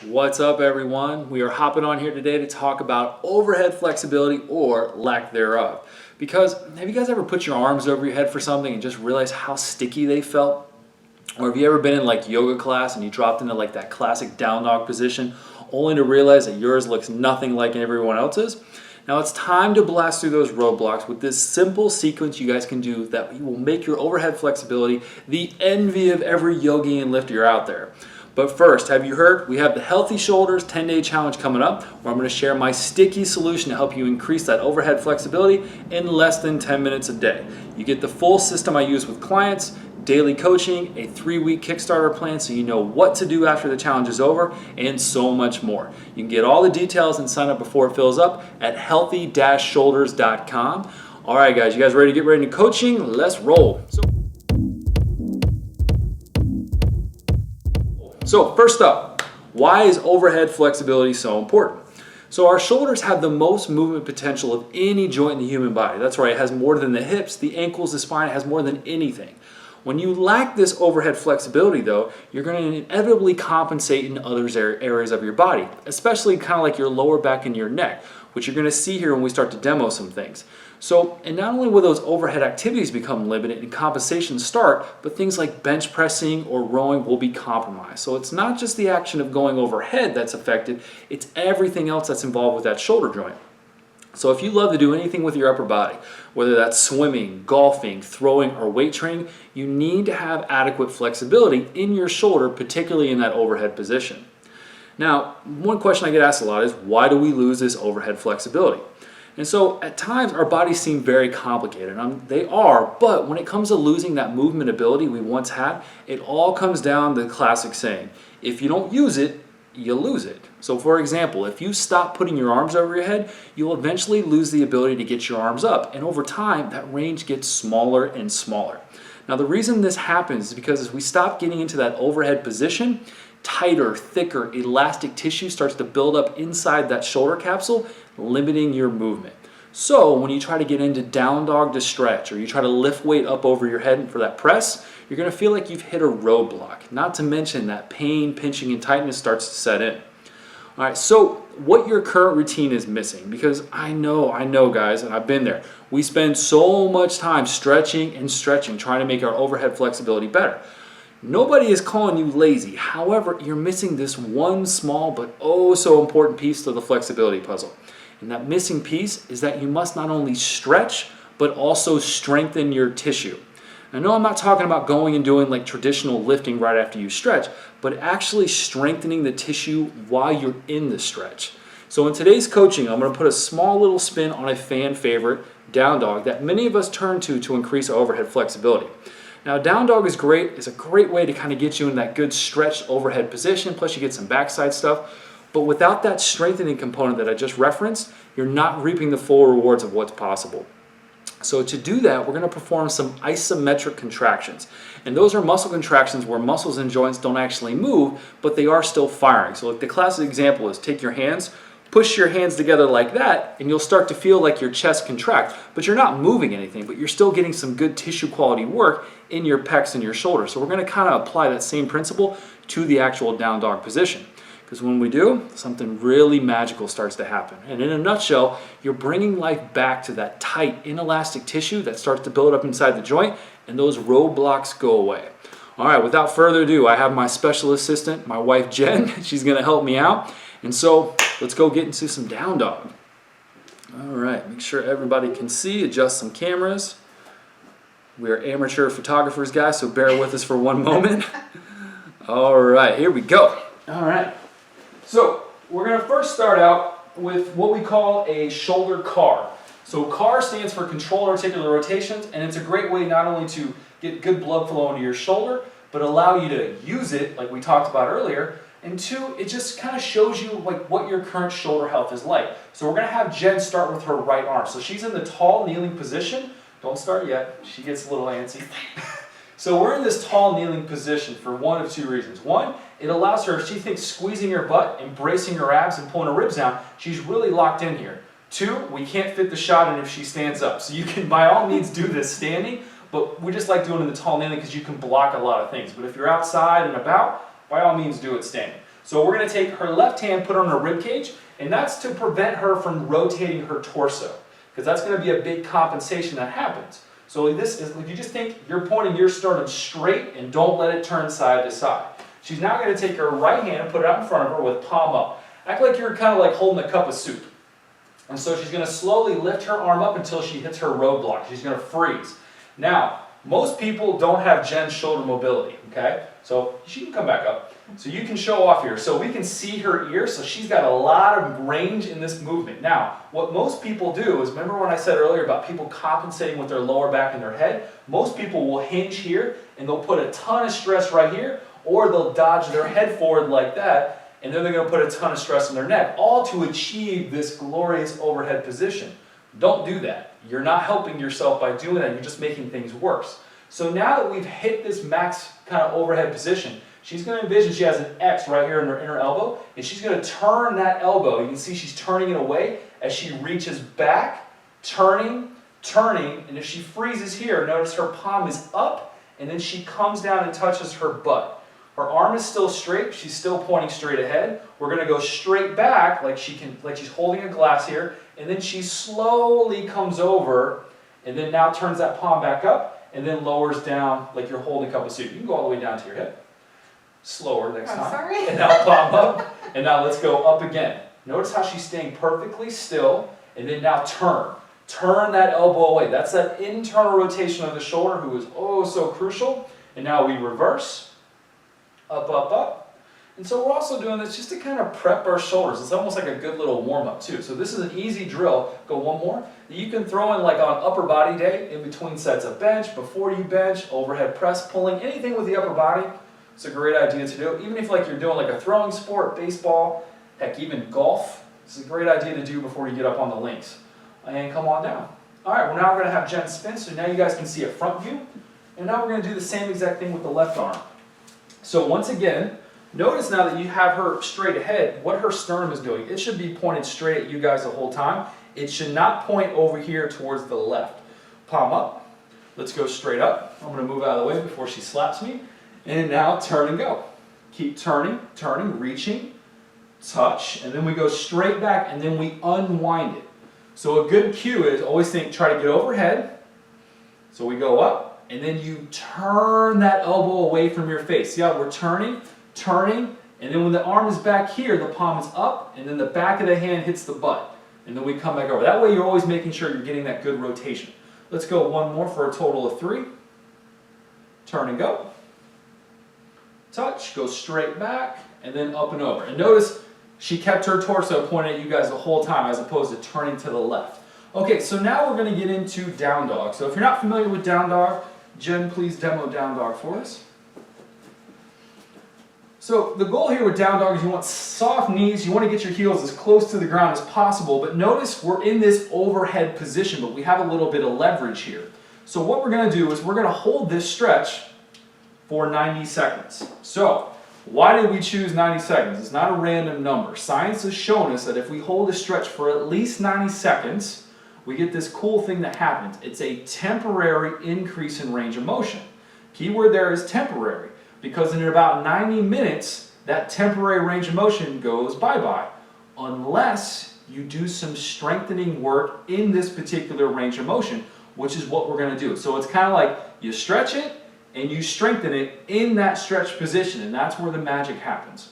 What's up, everyone? We are hopping on here today to talk about overhead flexibility or lack thereof. Because have you guys ever put your arms over your head for something and just realized how sticky they felt? Or have you ever been in like yoga class and you dropped into like that classic down dog position only to realize that yours looks nothing like everyone else's? Now it's time to blast through those roadblocks with this simple sequence you guys can do that will make your overhead flexibility the envy of every yogi and lifter out there. But first, have you heard? We have the Healthy Shoulders 10-day challenge coming up where I'm going to share my sticky solution to help you increase that overhead flexibility in less than 10 minutes a day. You get the full system I use with clients, daily coaching, a 3-week Kickstarter plan so you know what to do after the challenge is over, and so much more. You can get all the details and sign up before it fills up at healthy-shoulders.com. All right, guys, you guys ready to get ready to coaching? Let's roll. So first up, why is overhead flexibility so important? So our shoulders have the most movement potential of any joint in the human body. That's right, it has more than the hips, the ankles, the spine, it has more than anything. When you lack this overhead flexibility though, you're going to inevitably compensate in other areas of your body, especially kind of like your lower back and your neck, which you're going to see here when we start to demo some things. So, and not only will those overhead activities become limited and compensations start, but things like bench pressing or rowing will be compromised. So it's not just the action of going overhead that's affected, it's everything else that's involved with that shoulder joint. So if you love to do anything with your upper body, whether that's swimming, golfing, throwing, or weight training, you need to have adequate flexibility in your shoulder, particularly in that overhead position. Now, one question I get asked a lot is, why do we lose this overhead flexibility? And so at times our bodies seem very complicated. They are, but when it comes to losing that movement ability we once had, it all comes down to the classic saying, if you don't use it, you lose it. So for example, if you stop putting your arms over your head, you'll eventually lose the ability to get your arms up. And over time, that range gets smaller and smaller. Now the reason this happens is because as we stop getting into that overhead position, tighter, thicker, elastic tissue starts to build up inside that shoulder capsule, limiting your movement. So when you try to get into down dog to stretch, or you try to lift weight up over your head for that press, you're going to feel like you've hit a roadblock. Not to mention that pain, pinching, and tightness starts to set in. All right, so what your current routine is missing, because I know guys, and I've been there. We spend so much time stretching and stretching, trying to make our overhead flexibility better. Nobody is calling you lazy. However, you're missing this one small but oh so important piece to the flexibility puzzle. And that missing piece is that you must not only stretch, but also strengthen your tissue. I know I'm not talking about going and doing like traditional lifting right after you stretch, but actually strengthening the tissue while you're in the stretch. So in today's coaching, I'm going to put a small little spin on a fan favorite, down dog, that many of us turn to increase our overhead flexibility. Now down dog is great. It's a great way to kind of get you in that good stretched overhead position, plus you get some backside stuff. But without that strengthening component that I just referenced, you're not reaping the full rewards of what's possible. So to do that, we're going to perform some isometric contractions. And those are muscle contractions where muscles and joints don't actually move, but they are still firing. So like the classic example is take your hands, push your hands together like that, and you'll start to feel like your chest contract. But you're not moving anything, but you're still getting some good tissue quality work in your pecs and your shoulders. So we're going to kind of apply that same principle to the actual down dog position. Because when we do, something really magical starts to happen. And in a nutshell, you're bringing life back to that tight, inelastic tissue that starts to build up inside the joint, and those roadblocks go away. All right, without further ado, I have my special assistant, my wife Jen. She's going to help me out. And so let's go get into some down dog. All right, make sure everybody can see, adjust some cameras. We're amateur photographers, guys, so bear with us for one moment. All right, here we go. All right. So we're going to first start out with what we call a shoulder CAR. So CAR stands for controlled articular rotations, and it's a great way not only to get good blood flow into your shoulder, but allow you to use it like we talked about earlier. And two, it just kind of shows you like what your current shoulder health is like. So we're going to have Jen start with her right arm. So she's in the tall kneeling position. Don't start yet. She gets a little antsy. So we're in this tall kneeling position for one of two reasons. One, it allows her, if she thinks squeezing her butt and bracing her abs and pulling her ribs down, she's really locked in here. Two, we can't fit the shot in if she stands up. So you can by all means do this standing, but we just like doing it in the tall kneeling because you can block a lot of things. But if you're outside and about, by all means do it standing. So we're going to take her left hand, put her on her rib cage, and that's to prevent her from rotating her torso, because that's going to be a big compensation that happens. So this is, if you just think you're pointing your sternum straight and don't let it turn side to side. She's now going to take her right hand and put it out in front of her with palm up. Act like you're kind of like holding a cup of soup. And so she's going to slowly lift her arm up until she hits her roadblock. She's going to freeze. Now, most people don't have Jen's shoulder mobility, okay? So she can come back up. So you can show off here. So we can see her ear, so she's got a lot of range in this movement. Now, what most people do is, remember when I said earlier about people compensating with their lower back and their head? Most people will hinge here, and they'll put a ton of stress right here, or they'll dodge their head forward like that, and then they're going to put a ton of stress on their neck, all to achieve this glorious overhead position. Don't do that. You're not helping yourself by doing that. You're just making things worse. So now that we've hit this max kind of overhead position, she's going to envision she has an X right here in her inner elbow, and she's going to turn that elbow. You can see she's turning it away as she reaches back, turning, and if she freezes here, notice her palm is up, and then she comes down and touches her butt. Her arm is still straight, she's still pointing straight ahead. We're going to go straight back like she's holding a glass here, and then she slowly comes over, and then now turns that palm back up, and then lowers down like you're holding a cup of soup. You can go all the way down to your hip. Slower next time. Sorry. And now palm up, and now let's go up again. Notice how she's staying perfectly still, and then now turn. Turn that elbow away. That's that internal rotation of the shoulder, who is oh so crucial. And now we reverse. Up, up, up. And so we're also doing this just to kind of prep our shoulders. It's almost like a good little warm-up too. So this is an easy drill. Go one more. That you can throw in like on upper body day, in between sets of bench, before you bench, overhead press, pulling, anything with the upper body. It's a great idea to do. Even if like you're doing like a throwing sport, baseball, heck, even golf. It's a great idea to do before you get up on the links. And come on down. All right, well now we're going to have Jen spin. So now you guys can see a front view. And now we're going to do the same exact thing with the left arm. So once again, notice now that you have her straight ahead, what her sternum is doing. It should be pointed straight at you guys the whole time. It should not point over here towards the left. Palm up. Let's go straight up. I'm going to move out of the way before she slaps me. And now turn and go. Keep turning, reaching, touch, and then we go straight back and then we unwind it. So a good cue is always try to get overhead. So we go up, and then you turn that elbow away from your face. See how we're turning, and then when the arm is back here, the palm is up, and then the back of the hand hits the butt. And then we come back over. That way you're always making sure you're getting that good rotation. Let's go one more for a total of 3. Turn and go. Touch, go straight back, and then up and over. And notice she kept her torso pointed at you guys the whole time as opposed to turning to the left. Okay, so now we're going to get into down dog. So if you're not familiar with down dog, Jen, please demo down dog for us. So the goal here with down dog is you want soft knees, you want to get your heels as close to the ground as possible, but notice we're in this overhead position, but we have a little bit of leverage here. So what we're going to do is we're going to hold this stretch for 90 seconds. So why did we choose 90 seconds? It's not a random number. Science has shown us that if we hold a stretch for at least 90 seconds, we get this cool thing that happens. It's a temporary increase in range of motion. Keyword there is temporary, because in about 90 minutes, that temporary range of motion goes bye-bye, unless you do some strengthening work in this particular range of motion, which is what we're going to do. So it's kind of like you stretch it, and you strengthen it in that stretch position, and that's where the magic happens.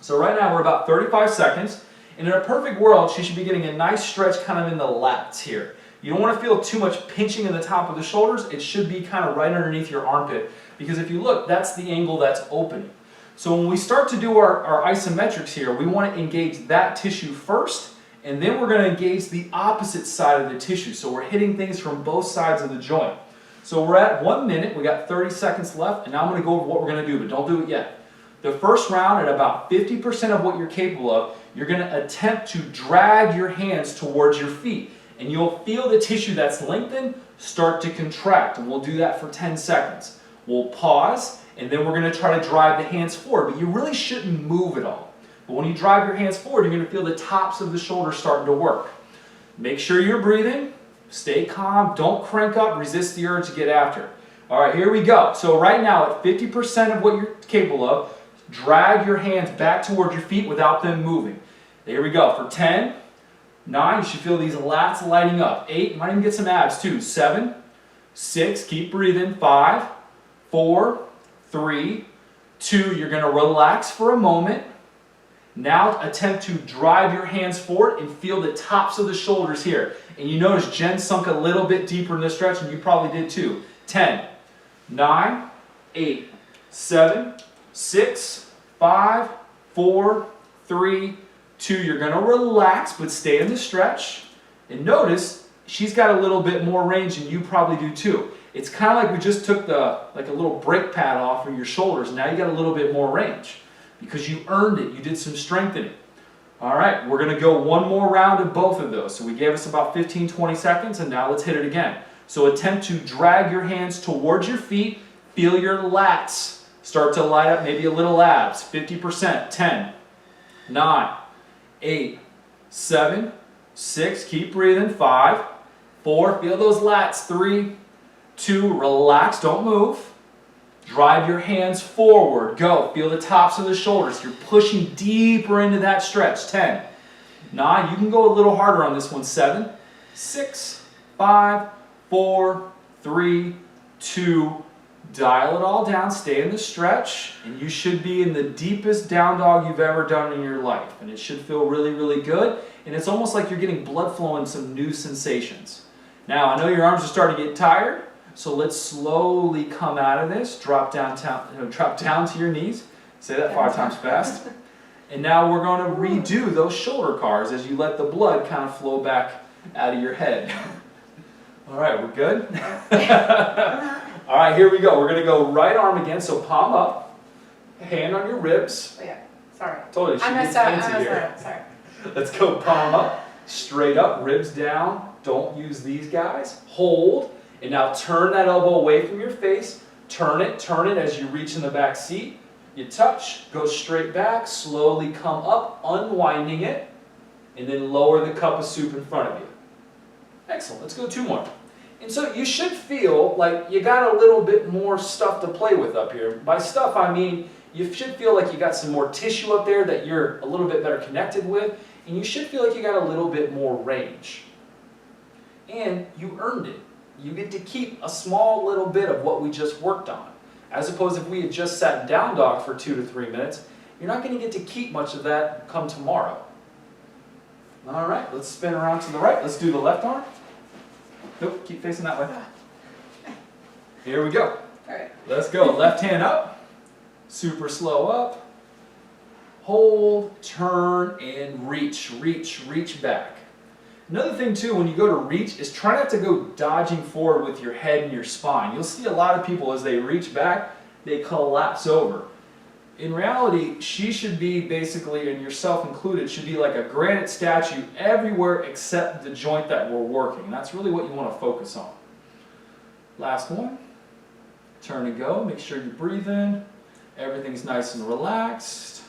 So right now we're about 35 seconds, and in a perfect world, she should be getting a nice stretch kind of in the lats here. You don't want to feel too much pinching in the top of the shoulders. It should be kind of right underneath your armpit, because if you look, that's the angle that's opening. So when we start to do our isometrics here, we want to engage that tissue first, and then we're going to engage the opposite side of the tissue. So we're hitting things from both sides of the joint. So we're at 1 minute, we got 30 seconds left, and now I'm going to go over what we're going to do, but don't do it yet. The first round, at about 50% of what you're capable of, you're going to attempt to drag your hands towards your feet, and you'll feel the tissue that's lengthened start to contract, and we'll do that for 10 seconds. We'll pause, and then we're going to try to drive the hands forward, but you really shouldn't move at all. But when you drive your hands forward, you're going to feel the tops of the shoulders starting to work. Make sure you're breathing. Stay calm, don't crank up, resist the urge to get after. All right, here we go. So right now at 50% of what you're capable of, Drag your hands back towards your feet without them moving. Here we go. For 10, 9, you should feel these lats lighting up. 8, you might even get some abs too. 7, 6, keep breathing. 5, 4, 3, 2, you're going to relax for a moment. Now attempt to drive your hands forward and feel the tops of the shoulders here. And you notice Jen sunk a little bit deeper in this stretch, and you probably did too. 10, 9, 8, 7, 6, 5, 4, 3, 2. You're going to relax, but stay in the stretch. And notice she's got a little bit more range than you probably do too. It's kind of like we just took like a little brake pad off of your shoulders. Now you got a little bit more range because you earned it. You did some strengthening. All right, we're going to go one more round of both of those. So we gave us about 15-20 seconds, and now let's hit it again. So attempt to drag your hands towards your feet. Feel your lats start to light up, maybe a little abs. 50%. 10, 9, 8, 7, 6, keep breathing. 5, 4, feel those lats. 3, 2, relax, don't move. Drive your hands forward. Go. Feel the tops of the shoulders. You're pushing deeper into that stretch. 10, 9, you can go a little harder on this one. 7, 6, 5, 4, 3, 2, dial it all down. Stay in the stretch, and you should be in the deepest down dog you've ever done in your life. And it should feel really, really good. And it's almost like you're getting blood flow and some new sensations. Now, I know your arms are starting to get tired. So let's slowly come out of this, drop down to your knees. Say that 5 times fast. And now we're going to redo those shoulder cars as you let the blood kind of flow back out of your head. All right, we're good? All right, here we go. We're going to go right arm again, so palm up, hand on your ribs. Oh, yeah, sorry. Totally, she gets fancy here. Sorry. Let's go palm up, straight up, ribs down. Don't use these guys. Hold. And now turn that elbow away from your face. Turn it as you reach in the back seat. You touch, go straight back, slowly come up, unwinding it, and then lower the cup of soup in front of you. Excellent, let's go 2 more. And so you should feel like you got a little bit more stuff to play with up here. By stuff, I mean you should feel like you got some more tissue up there that you're a little bit better connected with, and you should feel like you got a little bit more range. And you earned it. You get to keep a small little bit of what we just worked on. As opposed if we had just sat down dog for 2 to 3 minutes, you're not going to get to keep much of that come tomorrow. All right, let's spin around to the right. Let's do the left arm. Nope, keep facing that way. Here we go. All right. Let's go. Left hand up. Super slow up. Hold, turn, and reach, reach back. Another thing too, when you go to reach, is try not to go dodging forward with your head and your spine. You'll see a lot of people as they reach back, they collapse over. In reality, she should be basically, and yourself included, should be like a granite statue everywhere except the joint that we're working. And that's really what you want to focus on. Last one. Turn and go. Make sure you breathe in. Everything's nice and relaxed.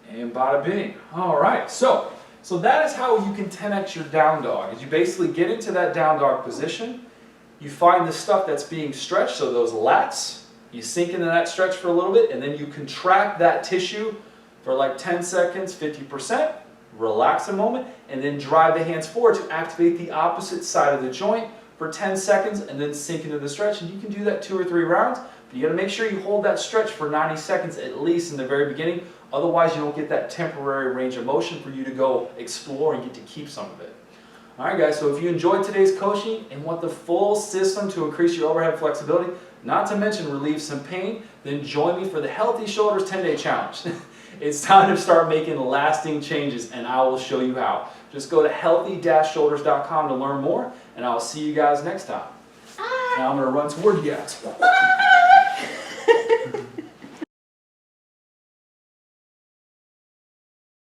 And bada bing. All right, so that is how you can 10x your down dog. Is you basically get into that down dog position, you find the stuff that's being stretched, so those lats, you sink into that stretch for a little bit, and then you contract that tissue for like 10 seconds, 50%, relax a moment, and then drive the hands forward to activate the opposite side of the joint for 10 seconds, and then sink into the stretch. And you can do that 2 or 3 rounds, but you gotta make sure you hold that stretch for 90 seconds at least in the very beginning. Otherwise, you don't get that temporary range of motion for you to go explore and get to keep some of it. All right, guys, so if you enjoyed today's coaching and want the full system to increase your overhead flexibility, not to mention relieve some pain, then join me for the Healthy Shoulders 10-Day Challenge. It's time to start making lasting changes, and I will show you how. Just go to healthy-shoulders.com to learn more, and I'll see you guys next time. Now I'm going to run toward you guys.